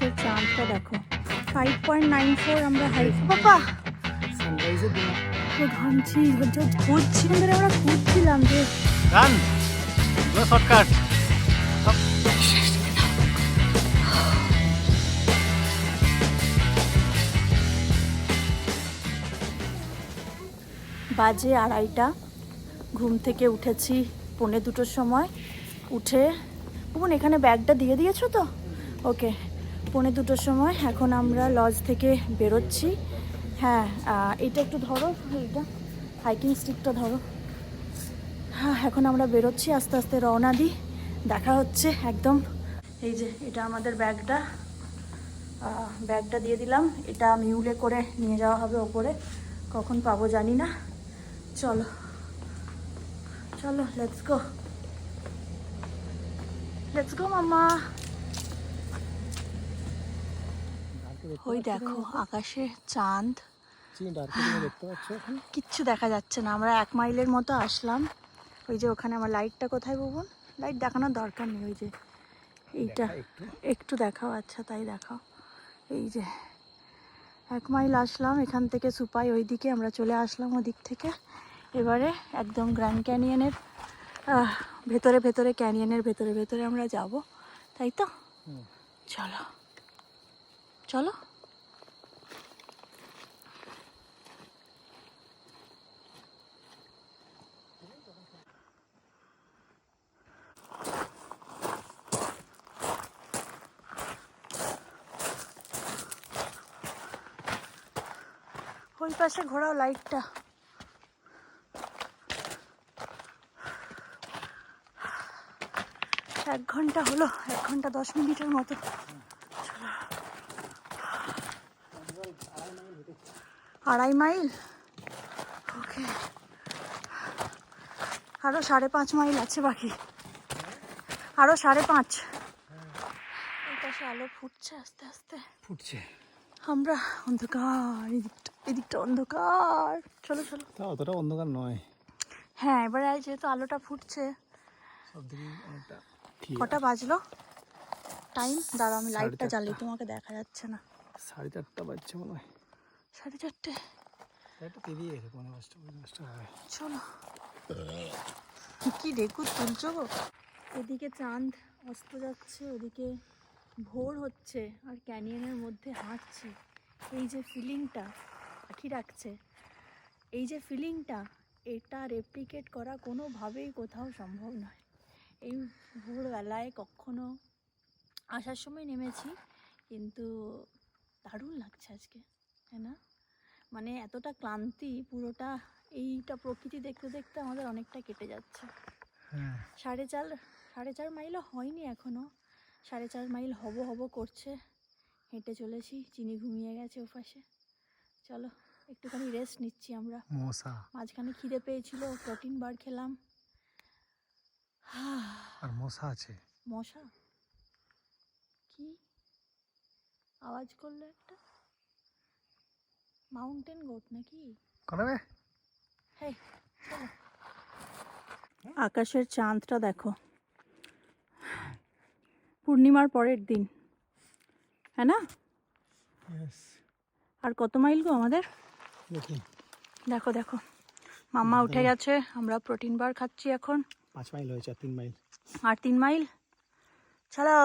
আকাশের চাঁদটা দেখো 5.94 আমরা হাইট বাবা সানরাইজের দিন ঘামছি ঘুরছিলাম ধরে আমরা ঘুরছিলাম যে গান শর্টকাট বাজে 2:30 ঘুম থেকে উঠেছি 1:45 সময় উঠে বোন এখানে ব্যাগটা দিয়ে দিয়েছো তো ওকে 1:45 সময় এখন আমরা লজ থেকে বেরোচ্ছি। হ্যাঁ এটা একটু ধরো, এইটা হাইকিং স্টিকটা ধরো। হ্যাঁ এখন আমরা বেরোচ্ছি, আস্তে আস্তে রওনা দিই, দেখা হচ্ছে একদম। এই যে এটা আমাদের ব্যাগটা দিয়ে দিলাম, এটা মিউলে করে নিয়ে যাওয়া হবে ওপরে, কখন পাবো জানি না। চলো চলো লেটস গো মামা। ওই দেখো আকাশে চাঁদ, দেখতে পাচ্ছ এখন কিচ্ছু দেখা যাচ্ছে না। আমরা 1 মাইলের মতো আসলাম। ওই যে ওখানে আমার লাইটটা কোথায় ভুবন, লাইট দেখানোর দরকার নেই, ওই যে এইটা একটু দেখাও, আচ্ছা তাই দেখাও। এই যে 1 মাইল আসলাম এখান থেকে, সুপাই ওইদিকে, আমরা চলে আসলাম ওদিক থেকে। এবারে একদম গ্র্যান্ড ক্যানিয়নের ভেতরে ক্যানিয়নের ভেতরে আমরা যাব, তাই তো? চলো চলো। ওই পাশে ঘোরাও লাইটটা। এক ঘন্টা হলো, 1 ঘন্টা 10 মিনিটের মতো। আড়াই মাইল, ওকে। আরো 5.5 মাইল আছে বাকি, আরো 5.5। এই পাশে আলো ফুটছে আস্তে আস্তে, ফুটছে। আমরা অন্ধকার, এদিকটা অন্ধকার। চলো চলো। তা অতটা অন্ধকার নয়। হ্যাঁ এবারে যেহেতু আলোটা ফুটছে। সব দিকে অনেকটা কটা বাজলো টাইম? দাঁড়াও আমি লাইটটা জ্বালি, তোমাকে দেখা যাচ্ছে না। 4:30 বাজছে মনে হয়। 4:30। একটা পেরিয়ে গেছে, 5:45 হবে। চলো। কি রেকু তুলছো গো। এদিকে চাঁদ অস্ত যাচ্ছে, ওদিকে ভোর হচ্ছে, আর ক্যানিয়নের মধ্যে হাঁটছি। এই যে ফিলিংটা পাখি রাখছে, এই যে ফিলিংটা, এটা রেপ্লিকেট করা কোনোভাবেই কোথাও সম্ভব নয়। এই ভোরবেলায় কখনো আসার সময় নেমেছি, কিন্তু দারুণ লাগছে আজকে, তাই না? মানে এতটা ক্লান্তি পুরোটা, এইটা প্রকৃতি দেখতে দেখতে আমাদের অনেকটা কেটে যাচ্ছে। 4.5 মাইলও হয়নি এখনো, 4.5 মাইল হব করছে। হেঁটে চলেছি, চিনি ঘুমিয়ে গেছে ওপাশে। চলো একটুখানি রেস্ট নিচ্ছি আমরা। মশা মাঝখানে খিদে পেয়েছিল, প্রোটিন বার খেলাম। আর মশা আছে। মশা কি আওয়াজ করলো একটা? মাউন্টেন গোট নাকি? করাবে। হেই চলো। আকাশের চাঁদটা দেখো, পূর্ণিমার পরের দিন, হ্যাঁ না? আর কত মাইল গো আমাদের? দেখো দেখো মাম্মা উঠে গেছে, আমরা প্রোটিন বার খাচ্ছি এখন। 5 মাইল হয়েছে, 3 মাইল। আর 3 মাইল, চলো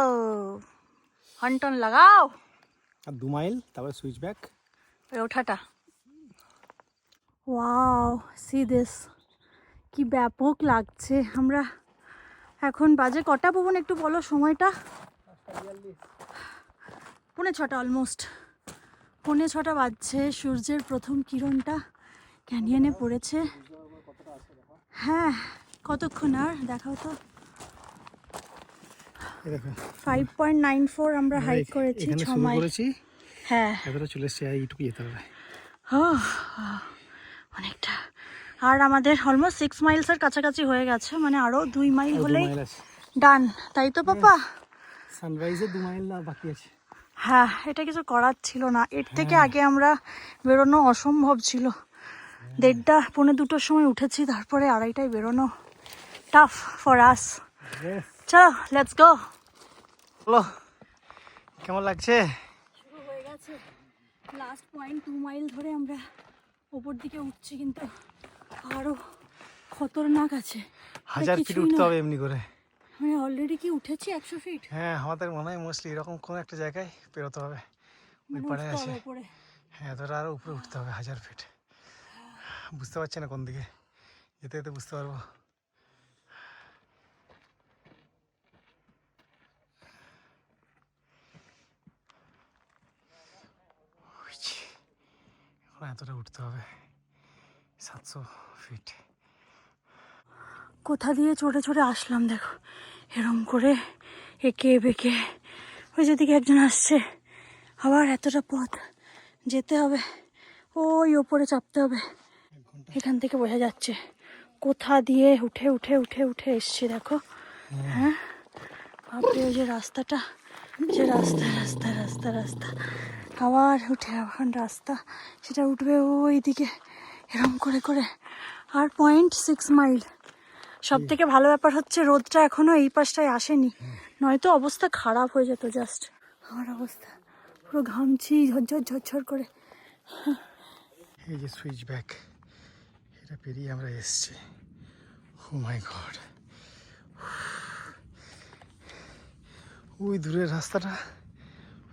হন্টন লাগাও। আর 2 মাইল, তারপরে সুইচ ব্যাক। ওঠাটা, ওয়াও সি দিস, কি ব্যাপক লাগছে। আমরা এখন বাজে কটা ভুবন একটু বলো সময়টা? 5:45 অলমোস্ট, 5:45 বাজছে। সূর্যের প্রথম কিরণটা ক্যানিয়নে পড়েছে। হ্যাঁ কতক্ষণ আর দেখাও তো। 5.94 আমরা হাইট করেছি, 6 মাইল। হ্যাঁ এতটা চলে এসেছি, এইটুকু যেতে হবে অনেকটা। আর আমাদের অলমোস্ট 6 মাইলসের কাছাকাছি হয়ে গেছে, মানে আরো 2 মাইল হলেই ডান, তাই তো পাপা? সানরাইজে 2 মাইল বাকি আছে। হ্যাঁ এটা কিছু করার ছিল না, এর থেকে আগে আমরা বেরোনো অসম্ভব ছিল। 1:30 1:45 সময় উঠেছি, তারপরে 2:30টায় বেরোনো টাফ ফর আস। চলো লেটস গো। চলো কেমন লাগছে? শুরু হয়ে গেছে। লাস্ট 0.2 মাইল ধরে আমরা ওপর দিকে উঠছি, কিন্তু আরো খতরনাক আছে। 1000 ফিট কিছুই উঠতে নয়। হবে এমনি করে। মানে অলরেডি কি উঠেছি 100 ফিট? হ্যাঁ, আমাদের মনে হয় মোস্টলি এরকম কোনো একটা জায়গায় পেরোতে হবে। ওই মানে পাড়ে উঠতে আছে। হবে উপরে। হ্যাঁ, এতটা আরো উপরে উঠতে হবে 1000 ফিট। বুঝতে পারছি না কোন দিকে, যেতে যেতে বুঝতে পারবো। ওই যে, এখন এতটা উঠতে হবে 700 ফিট। কোথা দিয়ে চড়ে চড়ে আসলাম দেখো, এরম করে এঁকে বেঁকে। ওই যেদিকে একজন আসছে, আবার এতটা পথ যেতে হবে, ওই ওপরে চাপতে হবে। এখান থেকে বোঝা যাচ্ছে কোথা দিয়ে উঠে উঠে উঠে উঠে এসছি দেখো। হ্যাঁ বাপরে, ওই যে রাস্তাটা, যে রাস্তা রাস্তা রাস্তা রাস্তা, আবার উঠে এখন রাস্তা, সেটা উঠবে ওই দিকে এরম করে করে। আর 0.6 মাইল। সব থেকে ভালো ব্যাপার হচ্ছে রোদটা এখনো এই পাশটায় আসেনি, নয়তো অবস্থা খারাপ হয়ে যেত। জাস্ট আমার অবস্থা পুরো ঘামছি ঝরঝর ঝরঝর করে। এই যে সুইচ ব্যাক, এটা পেরিয়ে আমরা এসছি। ও মাই গড, ওই দূরের রাস্তাটা,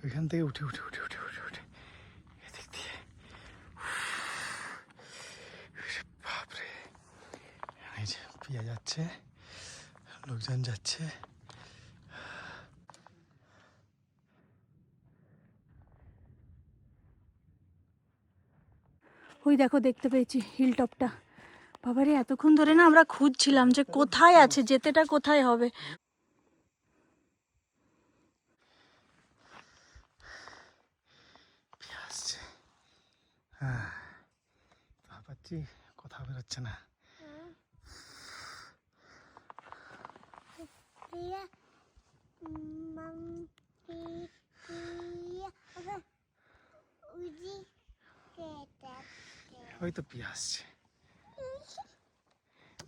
ওইখান থেকে উঠে উঠে উঠে উঠে উঠে উঠে এদিক দিয়ে। বাপরে, এই যে পিয়া যাচ্ছে, লোকজন যাচ্ছে। ওই দেখো দেখতে পেয়েছি হিল টপটা। বাবারে, এতক্ষণ ধরে না আমরা খুঁজছিলাম যে কোথায় আছে, যেতেটা কোথায় হবে। পিয়া আসছে। হ্যাঁ, ভাবছি কথা বেরোচ্ছে না। ওই তো পিয়া আসছে।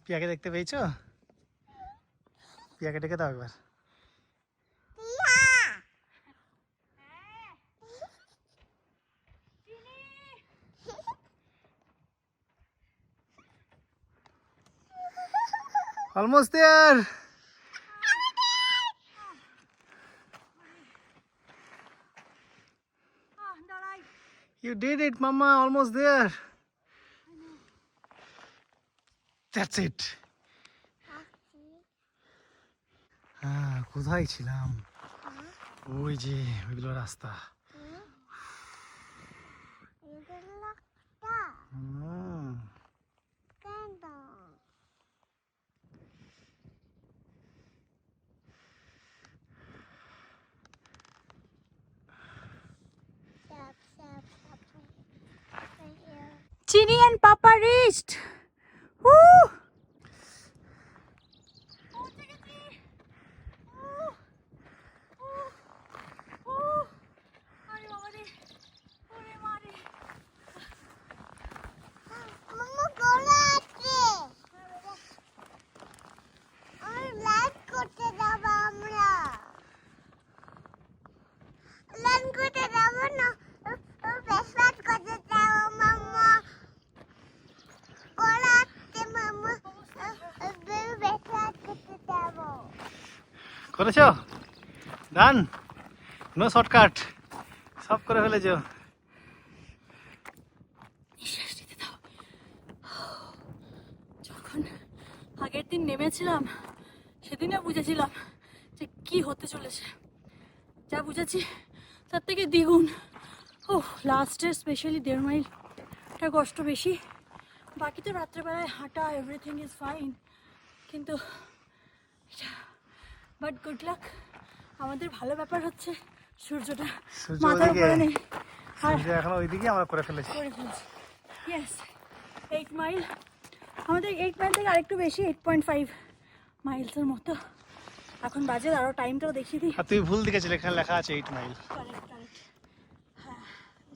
পিয়াকে দেখতে পেয়েছো? পিয়াকে ডেকে দাও একবার। Almost there. You did it, Mama. Almost there. That's it. হ্যাঁ, কোথায় ছিলাম? ওই যে ওইগুলো রাস্তা। হুম। Chini and Papa reached. Woo! করেছো? ডান? নো শর্টকাট, সব করে ফেলেছো। নিঃশ্বাস নিতে দাও। যখন আগের দিন নেমেছিলাম সেদিনও বুঝেছিলাম যে কি হতে চলেছে, যা বুঝেছি তার থেকে দ্বিগুণ। ও লাস্টের স্পেশালি 1.5 মাইলটা কষ্ট বেশি, বাকি তো রাত্রেবেলায় হাঁটা, এভরিথিং ইজ ফাইন। কিন্তু বাট গুড লাক, আমাদের ভালো ব্যাপার হচ্ছে সূর্যটা সূর্য মাথার ওদিকে, উপরে নেই। আর সূর্য এখন ওইদিকে আমরা করে ফেলেছি। করে ফেলছি। Yes, 8 mile. আমাদের 8 মাইল থেকে আরেকটু বেশি, 8.5 মাইলসের মতো এখন বাজে। আরও টাইমটাও দেখিয়ে দিই। আর তুমি ভুল দেখেছিলে, এখানে লেখা আছে 8 মাইল। কারেক্ট কারেক্ট, হ্যাঁ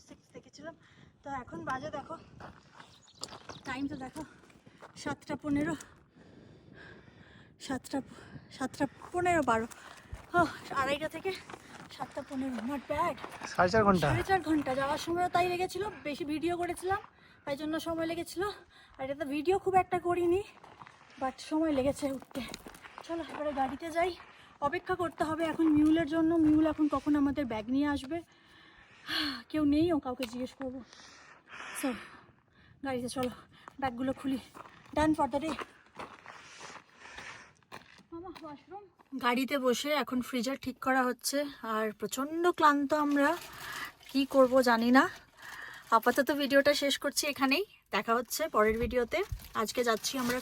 6 দেখেছিলাম। তো এখন বাজে দেখো, টাইমটা দেখো 7:15, 7:15 12। ও 2:30 থেকে 7:15, নট ব্যাড। 4.5 ঘন্টা। 4.5 ঘন্টা যাওয়ার সময়ও তাই লেগেছিল, বেশি ভিডিও করেছিলাম তাই জন্য সময় লেগেছিল। আর এটা তো ভিডিও খুব একটা করিনি, বাট সময় লেগেছে উঠতে। চলো এবারে গাড়িতে যাই, অপেক্ষা করতে হবে এখন মিউলের জন্য। মিউল এখন কখন আমাদের ব্যাগ নিয়ে আসবে, কেউ নেই, ও কাউকে জিজ্ঞেস করবো। সো গাড়িতে চলো, ব্যাগগুলো খুলি। Done for the day. গাড়িতে বসে এখন ফ্রিজার ঠিক করা হচ্ছে, আর প্রচণ্ড ক্লান্ত আমরা, কি করব জানি না। আপাতত ভিডিওটা শেষ করছি এখানেই, দেখা হচ্ছে পরের ভিডিওতে। আজকে যাচ্ছি আমরা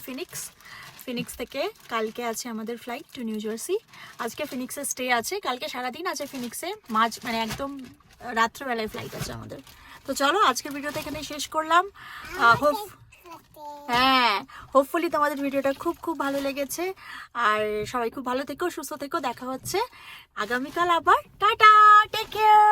ফিনিক্স থেকে কালকে আছে আমাদের ফ্লাইট টু নিউ জার্সি। আজকে ফিনিক্সে স্টে আছে, কালকে সারাদিন আছে ফিনিক্সে, মানে একদম রাত্রেবেলায় ফ্লাইট আছে আমাদের। তো চলো আজকের ভিডিওটা এখানে শেষ করলাম। হ্যাঁ, হোপফুলি তোমাদের ভিডিওটা খুব খুব ভালো লেগেছে। আর সবাই খুব ভালো থেকো, সুস্থ থেকো, দেখা হচ্ছে আগামীকাল আবার। Tata, take care.